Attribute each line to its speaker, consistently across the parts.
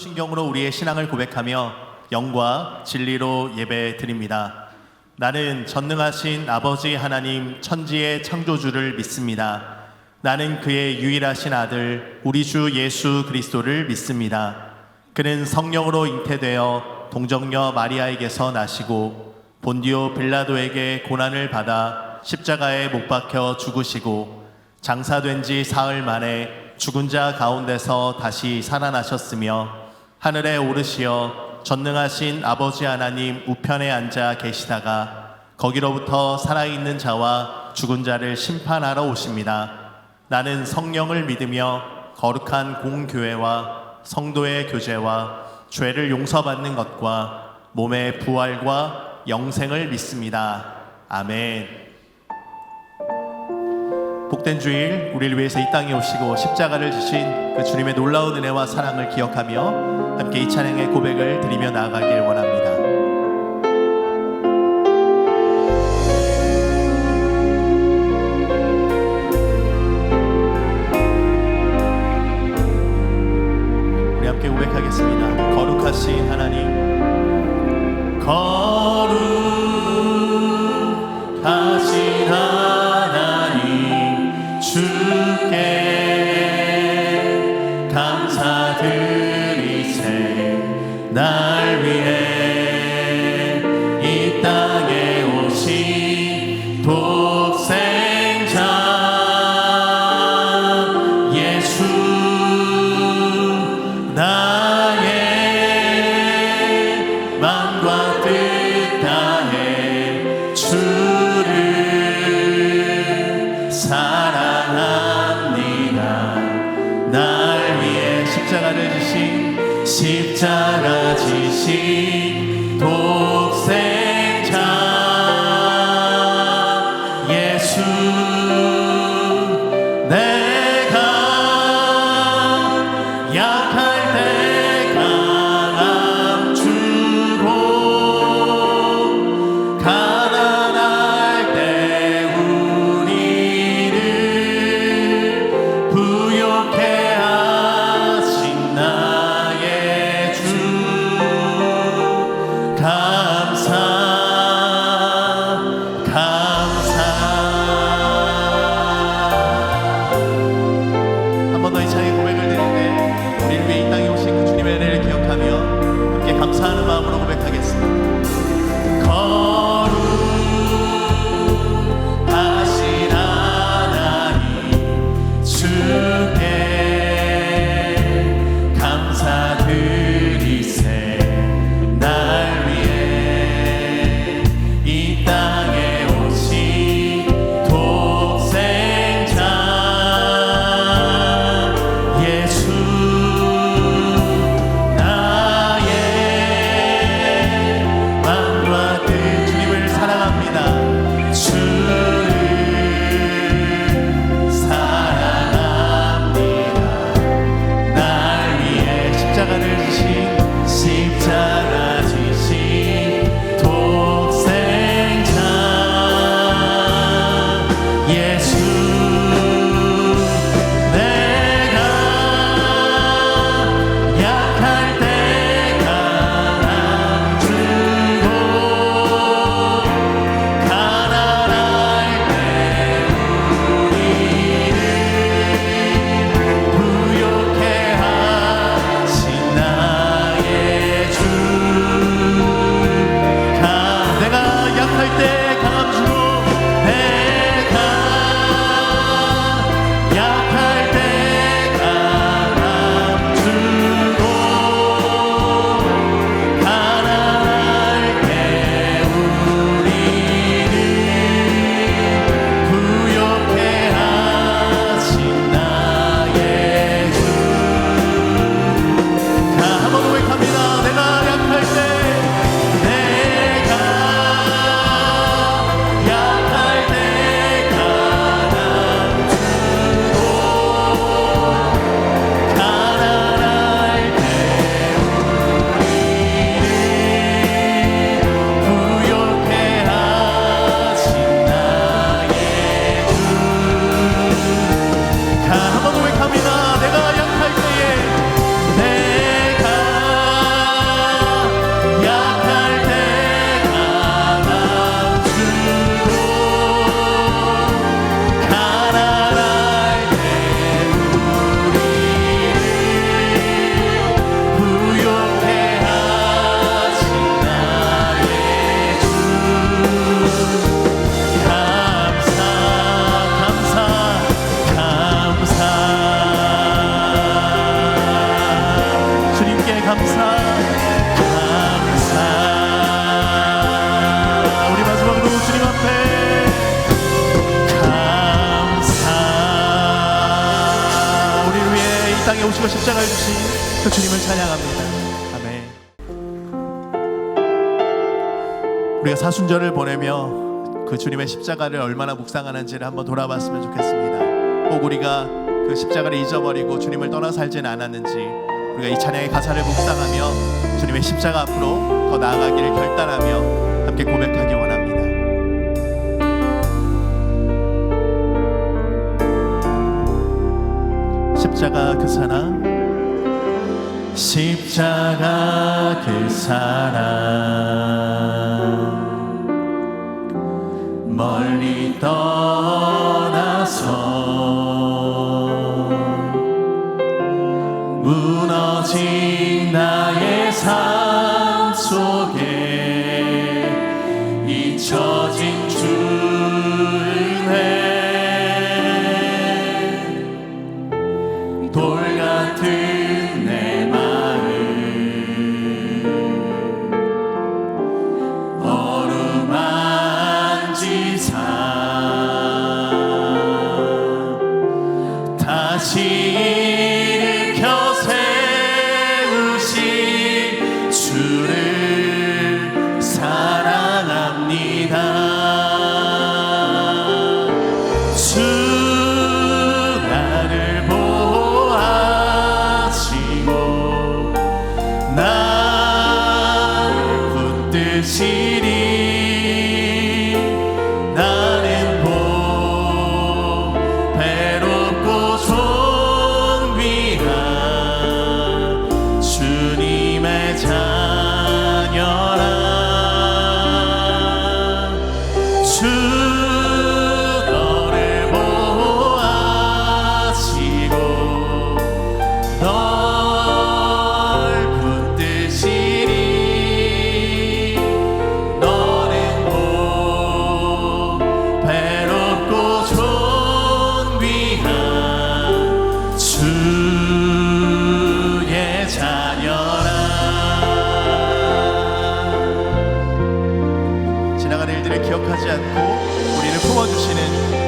Speaker 1: 사도신경으로 우리의 신앙을 고백하며 영과 진리로 예배 드립니다. 나는 전능하신 아버지 하나님 천지의 창조주를 믿습니다. 나는 그의 유일하신 아들 우리 주 예수 그리스도를 믿습니다. 그는 성령으로 잉태되어 동정녀 마리아에게서 나시고 본디오 빌라도에게 고난을 받아 십자가에 못 박혀 죽으시고 장사된 지 사흘 만에 죽은 자 가운데서 다시 살아나셨으며 하늘에 오르시어 전능하신 아버지 하나님 우편에 앉아 계시다가 거기로부터 살아있는 자와 죽은 자를 심판하러 오십니다. 나는 성령을 믿으며 거룩한 공교회와 성도의 교제와 죄를 용서받는 것과 몸의 부활과 영생을 믿습니다. 아멘. 복된 주일, 우리를 위해서 이 땅에 오시고 십자가를 지신 그 주님의 놀라운 은혜와 사랑을 기억하며 함께 이 찬양의 고백을 드리며 나아가길 원합니다. 우리 함께 고백하겠습니다. 거룩하신 하나님, 거룩하신 하나님, 주께 감사드리세. 날 위해 이 땅에 오신 독생자 예수, 나의 마음과 뜻 다해 주를 사랑합니다. 날 위해 십자가 지신 독생자 예수, 내가 약할 때 강함 주로 가난할 때 우리를 부욕해 하신 나의 주, 오시고 십자가를 주신 그 주님을 찬양합니다. 아멘. 우리가 사순절을 보내며 그 주님의 십자가를 얼마나 묵상하는지를 한번 돌아봤으면 좋겠습니다. 꼭 우리가 그 십자가를 잊어버리고 주님을 떠나 살지는 않았는지 우리가 이 찬양의 가사를 묵상하며 주님의 십자가 앞으로 더 나아가기를 결단하며 함께 고백하기 원합니다. 십자가 그 사랑, 십자가 그 사랑, 멀리 떠나서 무너진 나의 삶 속에 잊혀진 주은혜, 돌 같은 내 마음 어루만지사 다시 일으켜 세우신 주를 사랑합니다. 주 나를 보아시고 날 붙드시리. 나는 배롭고 존귀한 주님의 자녀라. 주 너를 보아시고 널 붙드시리. 너는 배롭고 존귀한 주의 자녀라. 지나간 일들을 기억하지 않고 우리를 품어주시는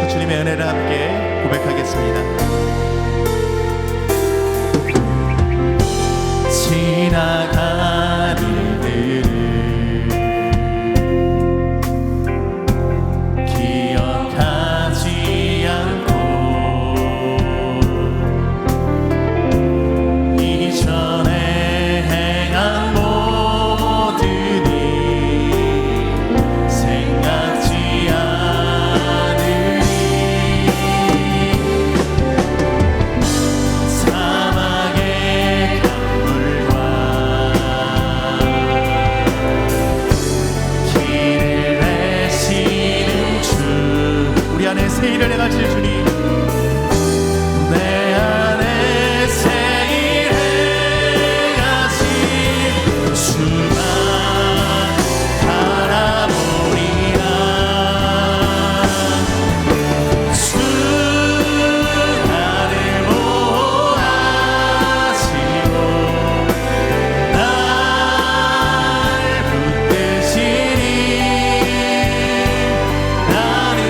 Speaker 1: 그 주님의 은혜를 함께 고백하겠습니다. 지나간 일들을 기억하지 않고 이전에 행한 모든 일 생각지 않으리. 사막의 강물과 길을 내시는 주, 우리 안에 새 일을 행하실 주님, 내 안에 새 일 행하신 주만 바라보리라. 주 나를 보아시고 날 붙드시리. 나는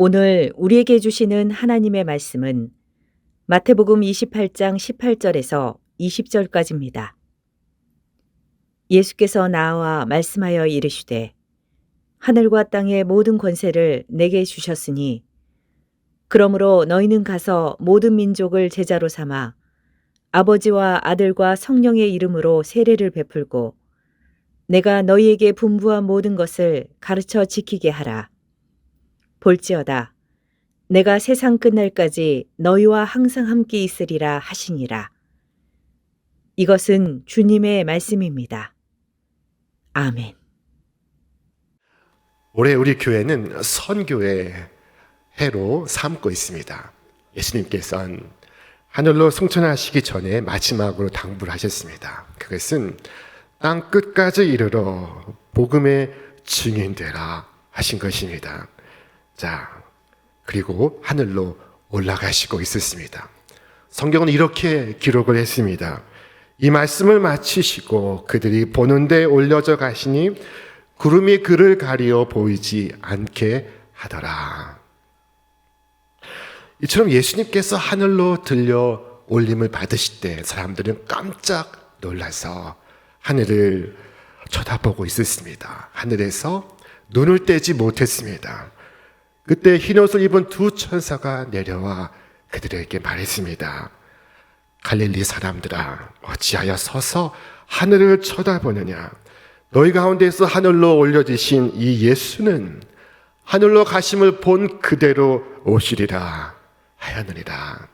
Speaker 2: 오늘 우리에게 주시는 하나님의 말씀은 마태복음 28장 18절에서 20절까지입니다. 예수께서 나와 말씀하여 이르시되 하늘과 땅의 모든 권세를 내게 주셨으니 그러므로 너희는 가서 모든 민족을 제자로 삼아 아버지와 아들과 성령의 이름으로 세례를 베풀고 내가 너희에게 분부한 모든 것을 가르쳐 지키게 하라. 볼지어다 내가 세상 끝날까지 너희와 항상 함께 있으리라 하시니라. 이것은 주님의 말씀입니다. 아멘.
Speaker 3: 올해 우리 교회는 선교의 해로 삼고 있습니다. 예수님께서는 하늘로 승천하시기 전에 마지막으로 당부를 하셨습니다. 그것은 땅 끝까지 이르러 복음의 증인되라 하신 것입니다. 자, 그리고 하늘로 올라가시고 있었습니다. 성경은 이렇게 기록을 했습니다. 이 말씀을 마치시고 그들이 보는 데 올려져 가시니 구름이 그를 가리어 보이지 않게 하더라. 이처럼 예수님께서 하늘로 들려 올림을 받으실 때 사람들은 깜짝 놀라서 하늘을 쳐다보고 있었습니다. 하늘에서 눈을 떼지 못했습니다. 그때 흰옷을 입은 두 천사가 내려와 그들에게 말했습니다. 갈릴리 사람들아, 어찌하여 서서 하늘을 쳐다보느냐? 너희 가운데서 하늘로 올려지신 이 예수는 하늘로 가심을 본 그대로 오시리라 하였느니라.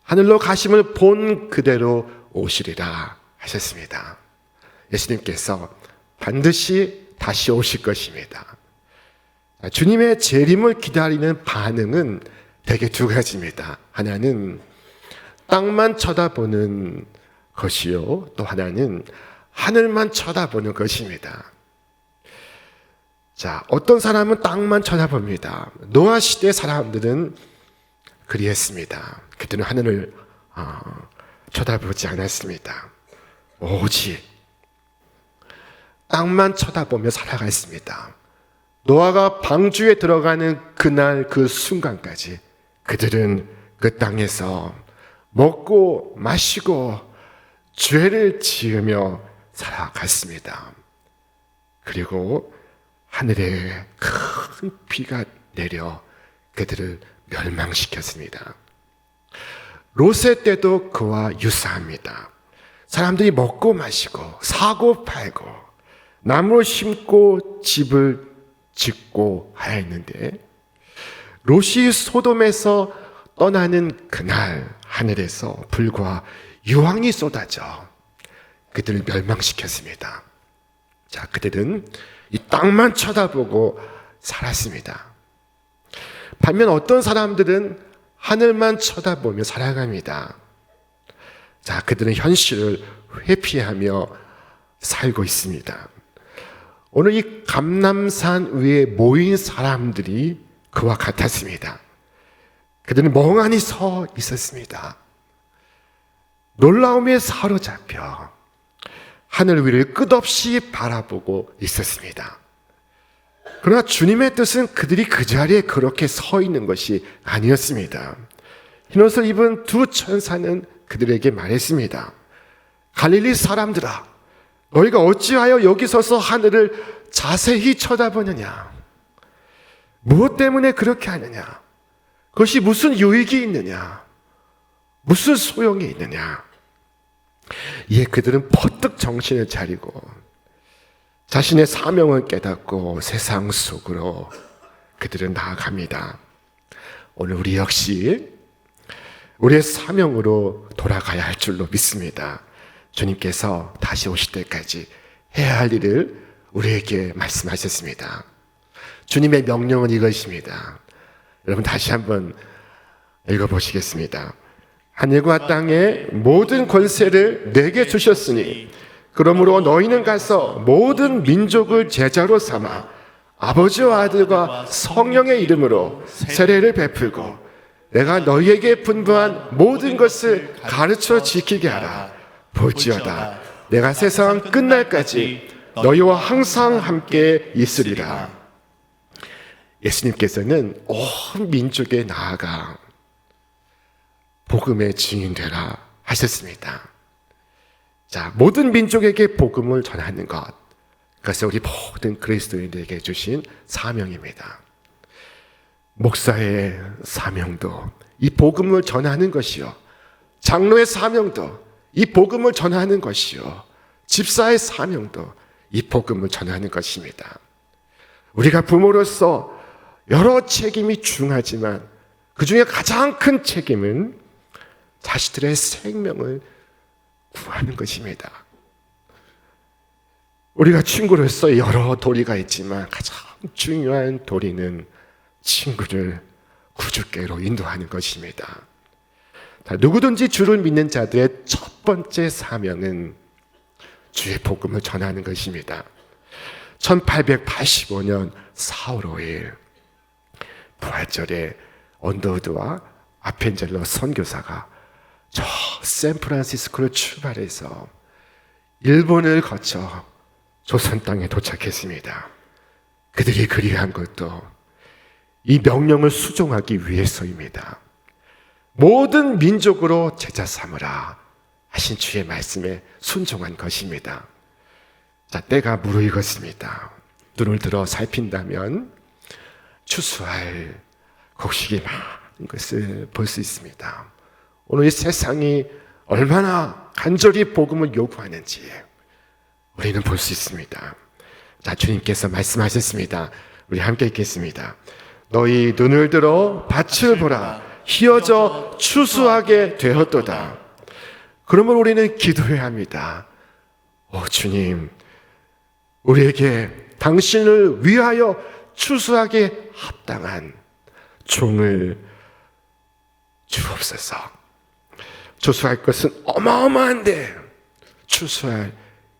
Speaker 3: 하늘로 가심을 본 그대로 오시리라 하셨습니다. 예수님께서 반드시 다시 오실 것입니다. 주님의 재림을 기다리는 반응은 대개 두 가지입니다. 하나는 땅만 쳐다보는 것이요, 또 하나는 하늘만 쳐다보는 것입니다. 자, 어떤 사람은 땅만 쳐다봅니다. 노아 시대 사람들은 그리했습니다. 그들은 하늘을 쳐다보지 않았습니다. 오직 땅만 쳐다보며 살아갔습니다. 노아가 방주에 들어가는 그날 그 순간까지 그들은 그 땅에서 먹고 마시고 죄를 지으며 살아갔습니다. 그리고 하늘에 큰 비가 내려 그들을 멸망시켰습니다. 롯의 때도 그와 유사합니다. 사람들이 먹고 마시고 사고 팔고 나무를 심고 집을 짓고 하였는데 롯이 소돔에서 떠나는 그날 하늘에서 불과 유황이 쏟아져 그들을 멸망시켰습니다. 자, 그들은 이 땅만 쳐다보고 살았습니다. 반면 어떤 사람들은 하늘만 쳐다보며 살아갑니다. 자, 그들은 현실을 회피하며 살고 있습니다. 오늘 이 감람산 위에 모인 사람들이 그와 같았습니다. 그들은 멍하니 서 있었습니다. 놀라움에 사로잡혀 하늘 위를 끝없이 바라보고 있었습니다. 그러나 주님의 뜻은 그들이 그 자리에 그렇게 서 있는 것이 아니었습니다. 흰옷을 입은 두 천사는 그들에게 말했습니다. 갈릴리 사람들아, 너희가 어찌하여 여기 서서 하늘을 자세히 쳐다보느냐? 무엇 때문에 그렇게 하느냐? 그것이 무슨 유익이 있느냐? 무슨 소용이 있느냐? 이에 그들은 퍼뜩 정신을 차리고 자신의 사명을 깨닫고 세상 속으로 그들은 나아갑니다. 오늘 우리 역시 우리의 사명으로 돌아가야 할 줄로 믿습니다. 주님께서 다시 오실 때까지 해야 할 일을 우리에게 말씀하셨습니다. 주님의 명령은 이것입니다. 여러분 다시 한번 읽어보시겠습니다. 하늘과 땅의 모든 권세를 내게 주셨으니 그러므로 너희는 가서 모든 민족을 제자로 삼아 아버지와 아들과 성령의 이름으로 세례를 베풀고 내가 너희에게 분부한 모든 것을 가르쳐 지키게 하라. 볼지어다 내가 세상 끝날까지 너희와 항상 함께 있으리라. 예수님께서는 온 민족에 나아가 복음의 증인되라 하셨습니다. 자, 모든 민족에게 복음을 전하는 것, 그것은 우리 모든 그리스도인들에게 주신 사명입니다. 목사의 사명도 이 복음을 전하는 것이요, 장로의 사명도 이 복음을 전하는 것이요, 집사의 사명도 이 복음을 전하는 것입니다. 우리가 부모로서 여러 책임이 중하지만 그 중에 가장 큰 책임은 자식들의 생명을 구하는 것입니다. 우리가 친구로서 여러 도리가 있지만 가장 중요한 도리는 친구를 구주께로 인도하는 것입니다. 누구든지 주를 믿는 자들의 첫 번째 사명은 주의 복음을 전하는 것입니다. 1885년 4월 5일 부활절에 언더우드와 아펜젤러 선교사가 저 샌프란시스코를 출발해서 일본을 거쳐 조선 땅에 도착했습니다. 그들이 그리한 것도 이 명령을 수종하기 위해서입니다. 모든 민족으로 제자 삼으라 하신 주의 말씀에 순종한 것입니다. 자, 때가 무르익었습니다. 눈을 들어 살핀다면 추수할 곡식이 많은 것을 볼 수 있습니다. 오늘 이 세상이 얼마나 간절히 복음을 요구하는지 우리는 볼 수 있습니다. 자, 주님께서 말씀하셨습니다. 우리 함께 읽겠습니다. 너희 눈을 들어 밭을 보라. 희어져 추수하게 되었도다. 그러면 우리는 기도해야 합니다. 오 주님, 우리에게 당신을 위하여 추수하게 합당한 종을 주옵소서. 추수할 것은 어마어마한데 추수할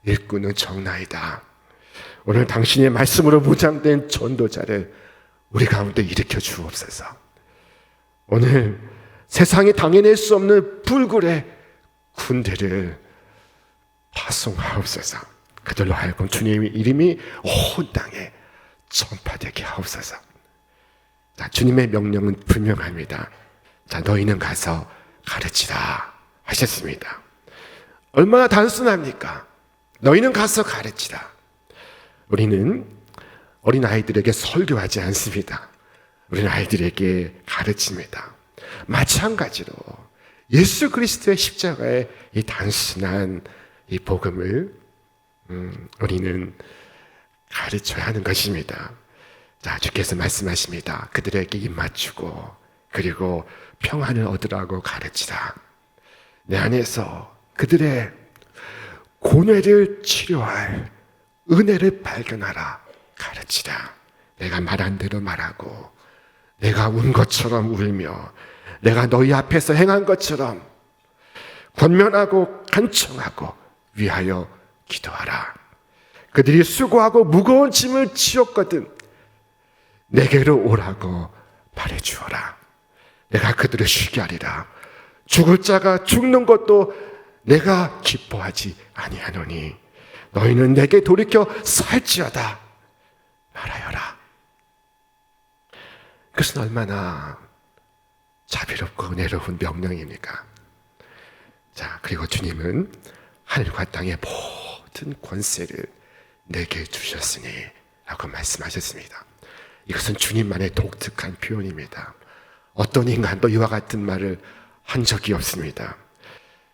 Speaker 3: 일꾼은 적나이다. 오늘 당신의 말씀으로 무장된 전도자를 우리 가운데 일으켜 주옵소서. 오늘 세상이 당해낼 수 없는 불굴의 군대를 파송하옵소서. 그들로 하여금 주님의 이름이 온 땅에 전파되게 하옵소서. 자, 주님의 명령은 분명합니다. 자, 너희는 가서 가르치라 하셨습니다. 얼마나 단순합니까? 너희는 가서 가르치라. 우리는 어린 아이들에게 설교하지 않습니다. 우리는 아이들에게 가르칩니다. 마찬가지로 예수 그리스도의 십자가의 이 단순한 이 복음을 우리는 가르쳐야 하는 것입니다. 자, 주께서 말씀하십니다. 그들에게 입 맞추고 그리고 평안을 얻으라고 가르치라. 내 안에서 그들의 고뇌를 치료할 은혜를 발견하라. 가르치라. 내가 말한 대로 말하고 내가 운 것처럼 울며 내가 너희 앞에서 행한 것처럼 권면하고 간청하고 위하여 기도하라. 그들이 수고하고 무거운 짐을 지었거든 내게로 오라고 말해주어라. 내가 그들을 쉬게 하리라. 죽을 자가 죽는 것도 내가 기뻐하지 아니하노니 너희는 내게 돌이켜 살지어다 말하여라. 그것은 얼마나 자비롭고 은혜로운 명령입니까? 자, 그리고 주님은 하늘과 땅의 모든 권세를 내게 주셨으니 라고 말씀하셨습니다. 이것은 주님만의 독특한 표현입니다. 어떤 인간도 이와 같은 말을 한 적이 없습니다.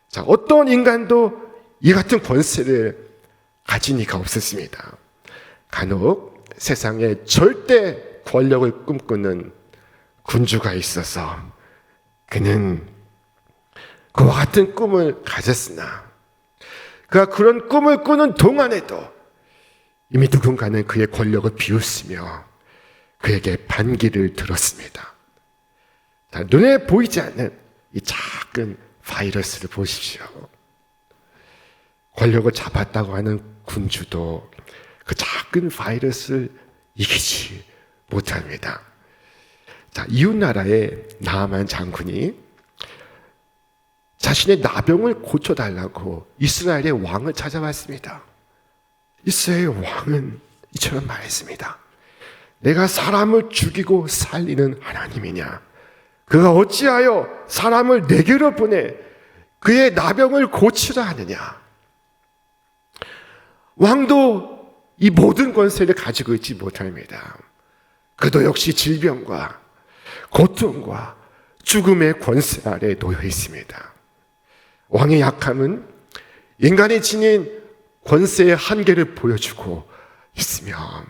Speaker 3: 자, 어떤 인간도 이 같은 권세를 가진 이가 없었습니다. 간혹 세상에 절대 권력을 꿈꾸는 군주가 있어서 그는 그와 같은 꿈을 가졌으나 그가 그런 꿈을 꾸는 동안에도 이미 누군가는 그의 권력을 비웃으며 그에게 반기를 들었습니다. 자, 눈에 보이지 않는 이 작은 바이러스를 보십시오. 권력을 잡았다고 하는 군주도 그 작은 바이러스를 이기지 못합니다. 자, 이웃나라의 나아만 장군이 자신의 나병을 고쳐달라고 이스라엘의 왕을 찾아왔습니다. 이스라엘 왕은 이처럼 말했습니다. 내가 사람을 죽이고 살리는 하나님이냐? 그가 어찌하여 사람을 내게로 보내 그의 나병을 고치라 하느냐? 왕도 이 모든 권세를 가지고 있지 못합니다. 그도 역시 질병과 고통과 죽음의 권세 아래 놓여 있습니다. 왕의 약함은 인간이 지닌 권세의 한계를 보여주고 있으며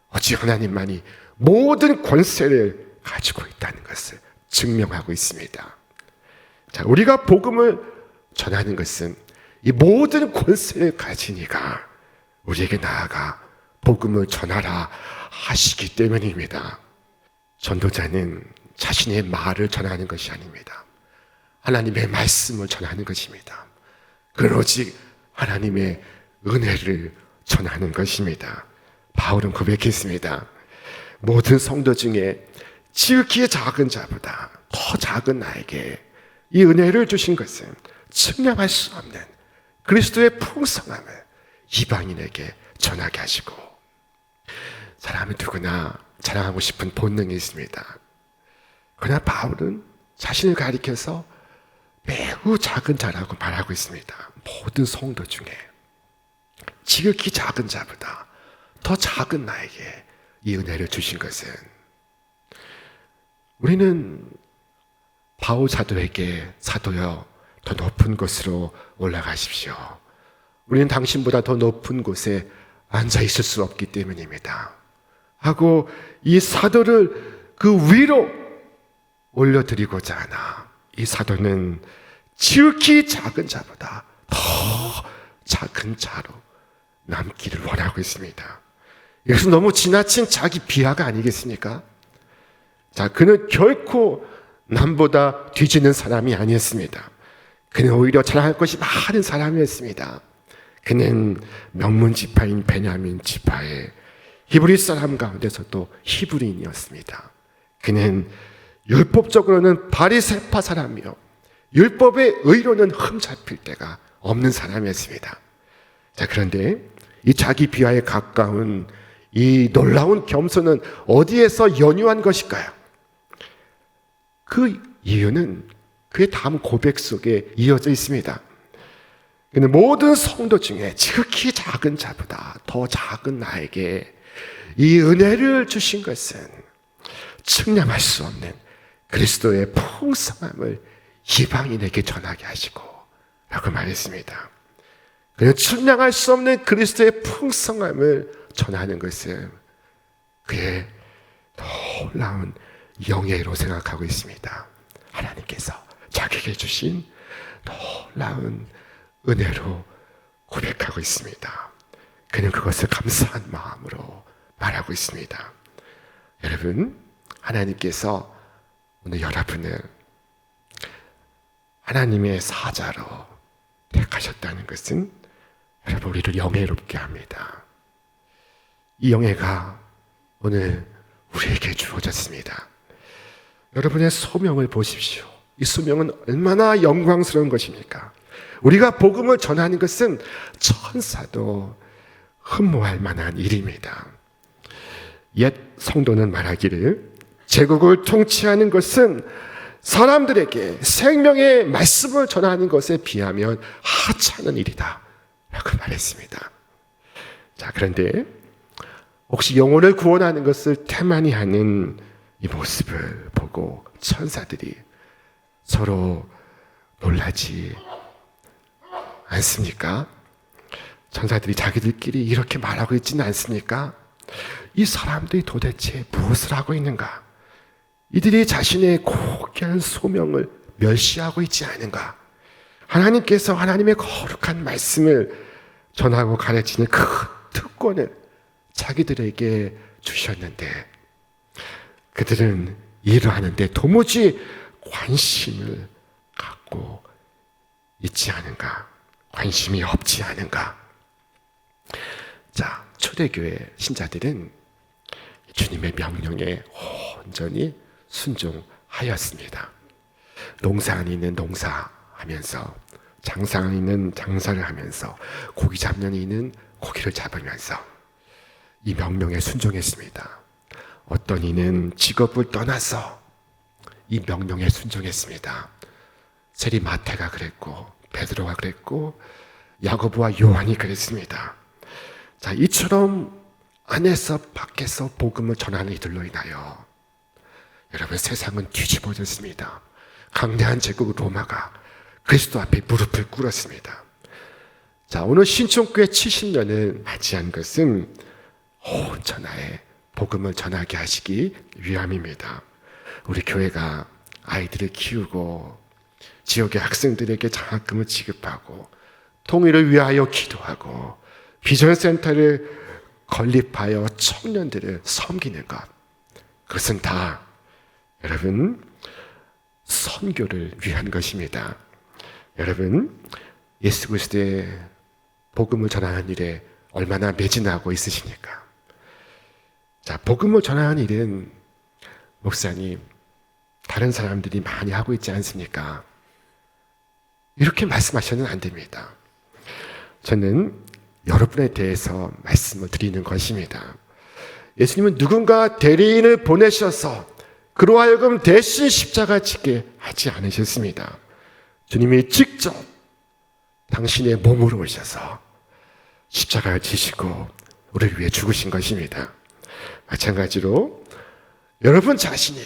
Speaker 3: 어찌 하나님만이 모든 권세를 가지고 있다는 것을 증명하고 있습니다. 자, 우리가 복음을 전하는 것은 이 모든 권세를 가진 이가 우리에게 나아가 복음을 전하라 하시기 때문입니다. 전도자는 자신의 말을 전하는 것이 아닙니다. 하나님의 말씀을 전하는 것입니다. 그는 오직 하나님의 은혜를 전하는 것입니다. 바울은 고백했습니다. 모든 성도 중에 지극히 작은 자보다 더 작은 나에게 이 은혜를 주신 것은 측량할 수 없는 그리스도의 풍성함을 이방인에게 전하게 하시고, 사람은 누구나 자랑하고 싶은 본능이 있습니다. 그러나 바울은 자신을 가리켜서 매우 작은 자라고 말하고 있습니다. 모든 성도 중에 지극히 작은 자보다 더 작은 나에게 이 은혜를 주신 것은, 우리는 바울 사도에게 사도여 더 높은 곳으로 올라가십시오, 우리는 당신보다 더 높은 곳에 앉아 있을 수 없기 때문입니다 하고 이 사도를 그 위로 올려드리고자 하나, 이 사도는 지극히 작은 자보다 더 작은 자로 남기를 원하고 있습니다. 이것은 너무 지나친 자기 비하가 아니겠습니까? 자, 그는 결코 남보다 뒤지는 사람이 아니었습니다. 그는 오히려 자랑할 것이 많은 사람이었습니다. 그는 명문 지파인 베냐민 지파의 히브리 사람 가운데서도 히브리인이었습니다. 그는 율법적으로는 바리새파 사람이요, 율법의 의로는 흠잡힐 데가 없는 사람이었습니다. 자, 그런데 이 자기 비하에 가까운 이 놀라운 겸손은 어디에서 연유한 것일까요? 그 이유는 그의 다음 고백 속에 이어져 있습니다. 그는 모든 성도 중에 지극히 작은 자보다 더 작은 나에게 이 은혜를 주신 것은 측량할 수 없는 그리스도의 풍성함을 이방인에게 전하게 하시고 라고 말했습니다. 그는 측량할 수 없는 그리스도의 풍성함을 전하는 것은 그의 놀라운 영예로 생각하고 있습니다. 하나님께서 자기에게 주신 놀라운 은혜로 고백하고 있습니다. 그는 그것을 감사한 마음으로 말하고 있습니다. 여러분, 하나님께서 오늘 여러분을 하나님의 사자로 택하셨다는 것은 여러분 우리를 영예롭게 합니다. 이 영예가 오늘 우리에게 주어졌습니다. 여러분의 소명을 보십시오. 이 소명은 얼마나 영광스러운 것입니까? 우리가 복음을 전하는 것은 천사도 흠모할 만한 일입니다. 옛 성도는 말하기를 제국을 통치하는 것은 사람들에게 생명의 말씀을 전하는 것에 비하면 하찮은 일이다 라고 말했습니다. 자, 그런데 혹시 영혼을 구원하는 것을 태만히 하는 이 모습을 보고 천사들이 서로 놀라지 않습니까? 천사들이 자기들끼리 이렇게 말하고 있지는 않습니까? 이 사람들이 도대체 무엇을 하고 있는가? 이들이 자신의 고귀한 소명을 멸시하고 있지 않은가? 하나님께서 하나님의 거룩한 말씀을 전하고 가르치는 그 특권을 자기들에게 주셨는데 그들은 일을 하는데 도무지 관심을 갖고 있지 않은가? 관심이 없지 않은가? 자, 초대교회 신자들은 주님의 명령에 온전히 순종하였습니다. 농사는 있는 농사하면서, 장사는 있는 장사를 하면서, 고기 잡는 이는 고기를 잡으면서 이 명령에 순종했습니다. 어떤 이는 직업을 떠나서 이 명령에 순종했습니다. 세리 마태가 그랬고 베드로가 그랬고 야고보와 요한이 그랬습니다. 자, 이처럼 안에서 밖에서 복음을 전하는 이들로 인하여 여러분 세상은 뒤집어졌습니다. 강대한 제국 로마가 그리스도 앞에 무릎을 꿇었습니다. 자, 오늘 신촌교회 70년을 맞이한 것은 온 천하에 복음을 전하게 하시기 위함입니다. 우리 교회가 아이들을 키우고 지역의 학생들에게 장학금을 지급하고 통일을 위하여 기도하고 비전센터를 건립하여 청년들을 섬기는 것, 그것은 다 여러분 선교를 위한 것입니다. 여러분 예수 그리스도의 복음을 전하는 일에 얼마나 매진하고 있으십니까? 자, 복음을 전하는 일은 목사님 다른 사람들이 많이 하고 있지 않습니까? 이렇게 말씀하셔는 안 됩니다. 저는 여러분에 대해서 말씀을 드리는 것입니다. 예수님은 누군가 대리인을 보내셔서 그로 하여금 대신 십자가 지게 하지 않으셨습니다. 주님이 직접 당신의 몸으로 오셔서 십자가를 지시고 우리를 위해 죽으신 것입니다. 마찬가지로 여러분 자신이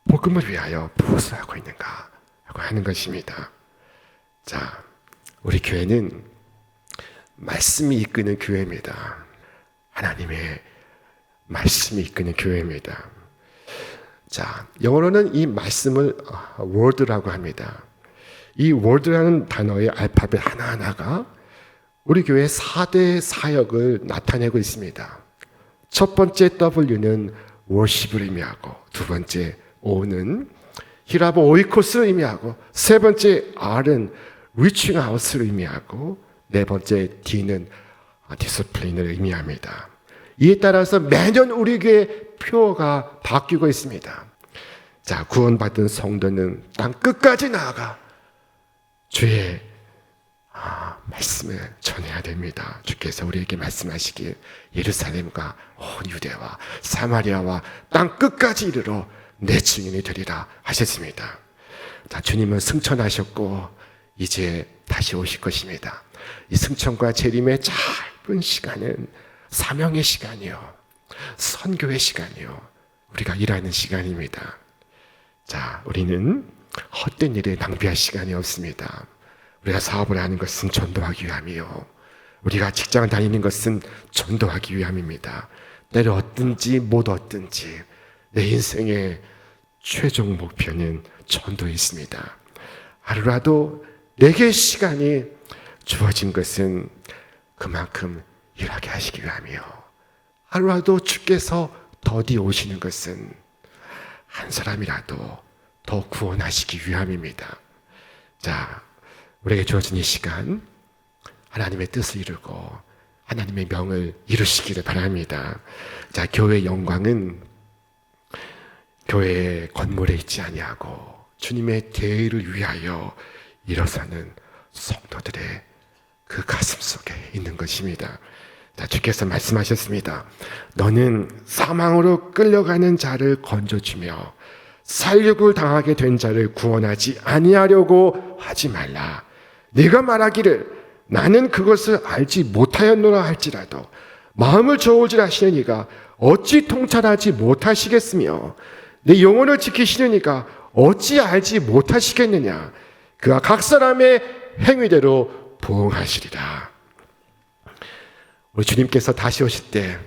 Speaker 3: 복음을 위하여 무엇을 하고 있는가 하고 하는 것입니다. 자, 우리 교회는 말씀이 이끄는 교회입니다. 하나님의 말씀이 이끄는 교회입니다. 자, 영어로는 이 말씀을 word라고 합니다. 이 word라는 단어의 알파벳 하나하나가 우리 교회의 4대 사역을 나타내고 있습니다. 첫 번째 W는 worship을 의미하고, 두 번째 O는 히라보 오이코스를 의미하고, 세 번째 R은 reaching out를 의미하고, 네 번째 D는 discipline을 의미합니다. 이에 따라서 매년 우리 교회 표어가 바뀌고 있습니다. 자, 구원받은 성도는 땅 끝까지 나아가 주의 말씀을 전해야 됩니다. 주께서 우리에게 말씀하시길 예루살렘과 온 유대와 사마리아와 땅 끝까지 이르러 내 증인이 되리라 하셨습니다. 자, 주님은 승천하셨고 이제 다시 오실 것입니다. 이 승천과 재림의 짧은 시간은 사명의 시간이요, 선교의 시간이요, 우리가 일하는 시간입니다. 자, 우리는 헛된 일에 낭비할 시간이 없습니다. 우리가 사업을 하는 것은 전도하기 위함이요, 우리가 직장을 다니는 것은 전도하기 위함입니다. 때를 얻든지 못 얻든지 내 인생의 최종 목표는 전도에 있습니다. 하루라도 내게 시간이 주어진 것은 그만큼 일하게 하시기 위함이요, 하루라도 주께서 더디 오시는 것은 한 사람이라도 더 구원하시기 위함입니다. 자, 우리에게 주어진 이 시간 하나님의 뜻을 이루고 하나님의 명을 이루시기를 바랍니다. 자, 교회의 영광은 교회의 건물에 있지 아니하고 주님의 대의를 위하여 일어서는 성도들의 그 가슴 속에 있는 것입니다. 자, 주께서 말씀하셨습니다. 너는 사망으로 끌려가는 자를 건져주며 살육을 당하게 된 자를 구원하지 아니하려고 하지 말라. 네가 말하기를 나는 그것을 알지 못하였노라 할지라도 마음을 저울질 하시는 이가 어찌 통찰하지 못하시겠으며 내 영혼을 지키시는 이가 어찌 알지 못하시겠느냐. 그가 각 사람의 행위대로 보응하시리라. 우리 주님께서 다시 오실 때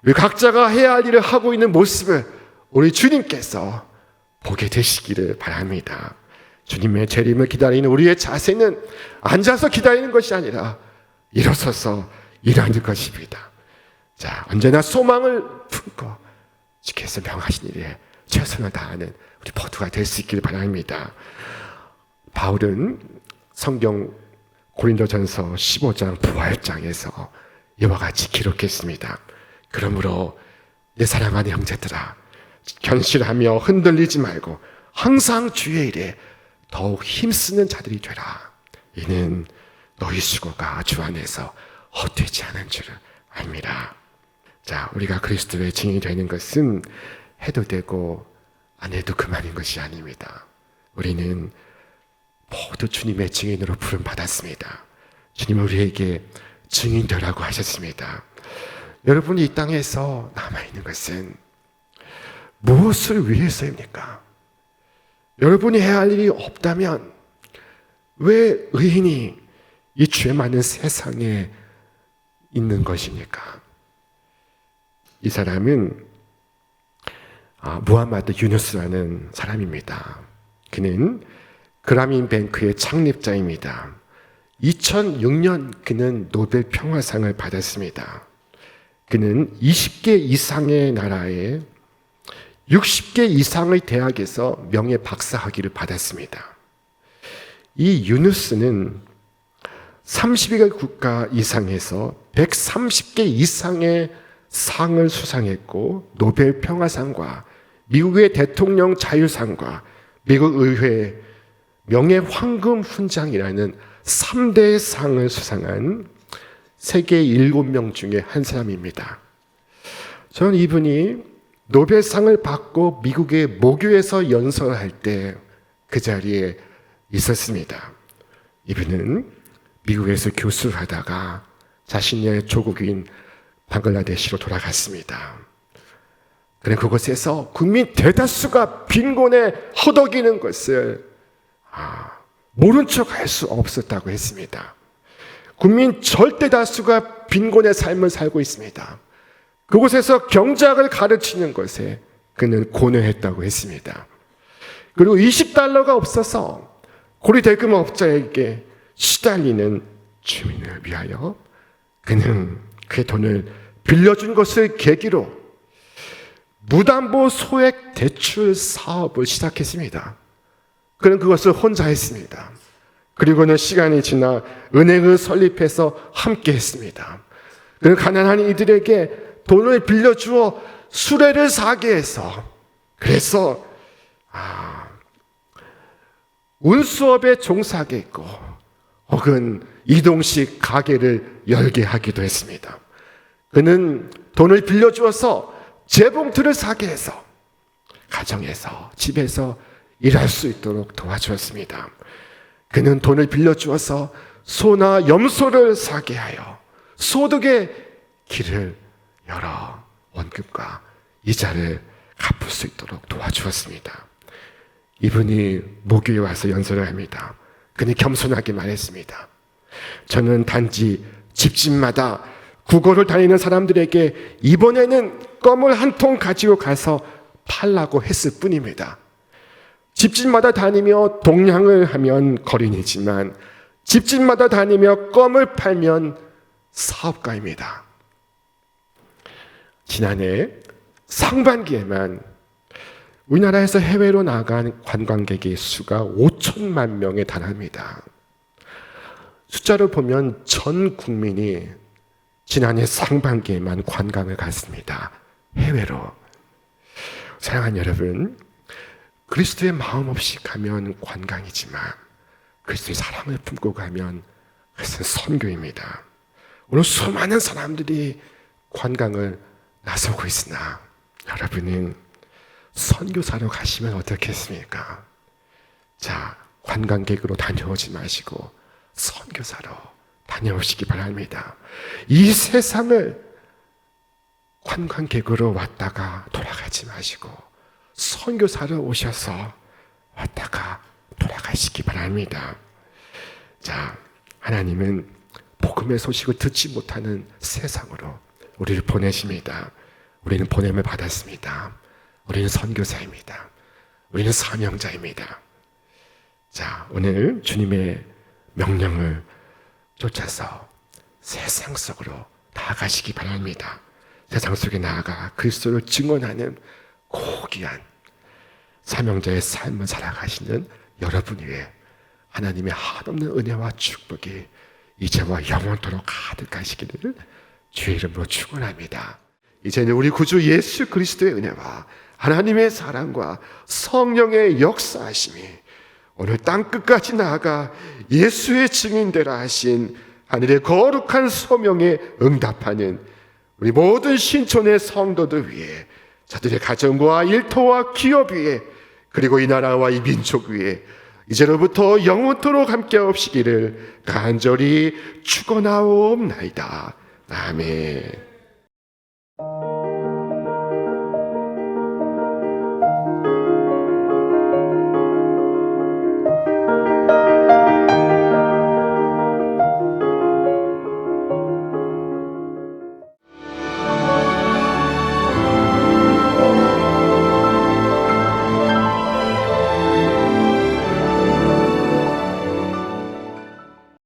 Speaker 3: 우리 각자가 해야 할 일을 하고 있는 모습을 우리 주님께서 보게 되시기를 바랍니다. 주님의 재림을 기다리는 우리의 자세는 앉아서 기다리는 것이 아니라 일어서서 일하는 것입니다. 자, 언제나 소망을 품고 주께서 명하신 일에 최선을 다하는 우리 모두가 될 수 있기를 바랍니다. 바울은 성경 고린도전서 15장 부활장에서 이와 같이 기록했습니다. 그러므로 내 사랑하는 형제들아, 견실하며 흔들리지 말고 항상 주의 일에 더욱 힘쓰는 자들이 되라. 이는 너희 수고가 주 안에서 헛되지 않은 줄을 압니다. 자, 우리가 그리스도의 증인이 되는 것은 해도 되고 안 해도 그만인 것이 아닙니다. 우리는 모두 주님의 증인으로 부름받았습니다. 주님은 우리에게 증인 되라고 하셨습니다. 여러분이 이 땅에서 남아있는 것은 무엇을 위해서입니까? 여러분이 해야 할 일이 없다면 왜 의인이 이 죄 많은 세상에 있는 것입니까? 이 사람은 무하마드 유누스라는 사람입니다. 그는 그라민뱅크의 창립자입니다. 2006년 그는 노벨 평화상을 받았습니다. 그는 20개 이상의 나라에 60개 이상의 대학에서 명예 박사학위를 받았습니다. 이 유누스는 30개 국가 이상에서 130개 이상의 상을 수상했고 노벨 평화상과 미국의 대통령 자유상과 미국 의회 명예 황금 훈장이라는 3대 상을 수상한 세계 7명 중에 한 사람입니다. 저는 이분이 노벨상을 받고 미국의 모교에서 연설할 때 그 자리에 있었습니다. 이분은 미국에서 교수를 하다가 자신의 조국인 방글라데시로 돌아갔습니다. 그는 그곳에서 국민 대다수가 빈곤에 허덕이는 것을 모른 척 할 수 없었다고 했습니다. 국민 절대 다수가 빈곤의 삶을 살고 있습니다. 그곳에서 경제학을 가르치는 것에 그는 고뇌했다고 했습니다. 그리고 $20가 없어서 고리대금업자에게 시달리는 주민을 위하여 그는 그의 돈을 빌려준 것을 계기로 무담보 소액 대출 사업을 시작했습니다. 그는 그것을 혼자 했습니다. 그리고는 시간이 지나 은행을 설립해서 함께 했습니다. 그는 가난한 이들에게 돈을 빌려주어 수레를 사게 해서 그래서 운수업에 종사하게 했고 혹은 이동식 가게를 열게 하기도 했습니다. 그는 돈을 빌려주어서 재봉틀을 사게 해서 가정에서 집에서 일할 수 있도록 도와주었습니다. 그는 돈을 빌려주어서 소나 염소를 사게 하여 소득의 길을 열어 원금과 이자를 갚을 수 있도록 도와주었습니다. 이분이 모교에 와서 연설을 합니다. 그는 겸손하게 말했습니다. 저는 단지 집집마다 국어를 다니는 사람들에게 이번에는 껌을 한 통 가지고 가서 팔라고 했을 뿐입니다. 집집마다 다니며 동냥을 하면 거린이지만 집집마다 다니며 껌을 팔면 사업가입니다. 지난해 상반기에만 우리나라에서 해외로 나간 관광객의 수가 5천만 명에 달합니다. 숫자를 보면 전 국민이 지난해 상반기에만 관광을 갔습니다. 해외로. 사랑하는 여러분, 그리스도의 마음 없이 가면 관광이지만 그리스도의 사랑을 품고 가면 그것은 선교입니다. 오늘 수많은 사람들이 관광을 나서고 있으나 여러분은 선교사로 가시면 어떻겠습니까? 자, 관광객으로 다녀오지 마시고 선교사로 다녀오시기 바랍니다. 이 세상을 관광객으로 왔다가 돌아가지 마시고 선교사로 오셔서 왔다가 돌아가시기 바랍니다. 자, 하나님은 복음의 소식을 듣지 못하는 세상으로 우리를 보내십니다. 우리는 보냄을 받았습니다. 우리는 선교사입니다. 우리는 사명자입니다. 자, 오늘 주님의 명령을 쫓아서 세상 속으로 나아가시기 바랍니다. 세상 속에 나아가 그리스도를 증언하는 고귀한 사명자의 삶을 살아가시는 여러분 위에 하나님의 한없는 은혜와 축복이 이제와 영원토록 가득하시기를 주의 이름으로 축원합니다. 이제는 우리 구주 예수 그리스도의 은혜와 하나님의 사랑과 성령의 역사하심이 오늘 땅끝까지 나아가 예수의 증인되라 하신 하늘의 거룩한 소명에 응답하는 우리 모든 신촌의 성도들 위해, 자들의 가정과 일터와 기업 위에, 그리고 이 나라와 이 민족 위에 이제로부터 영원토록 함께하옵시기를 간절히 축원하옵나이다. 아멘.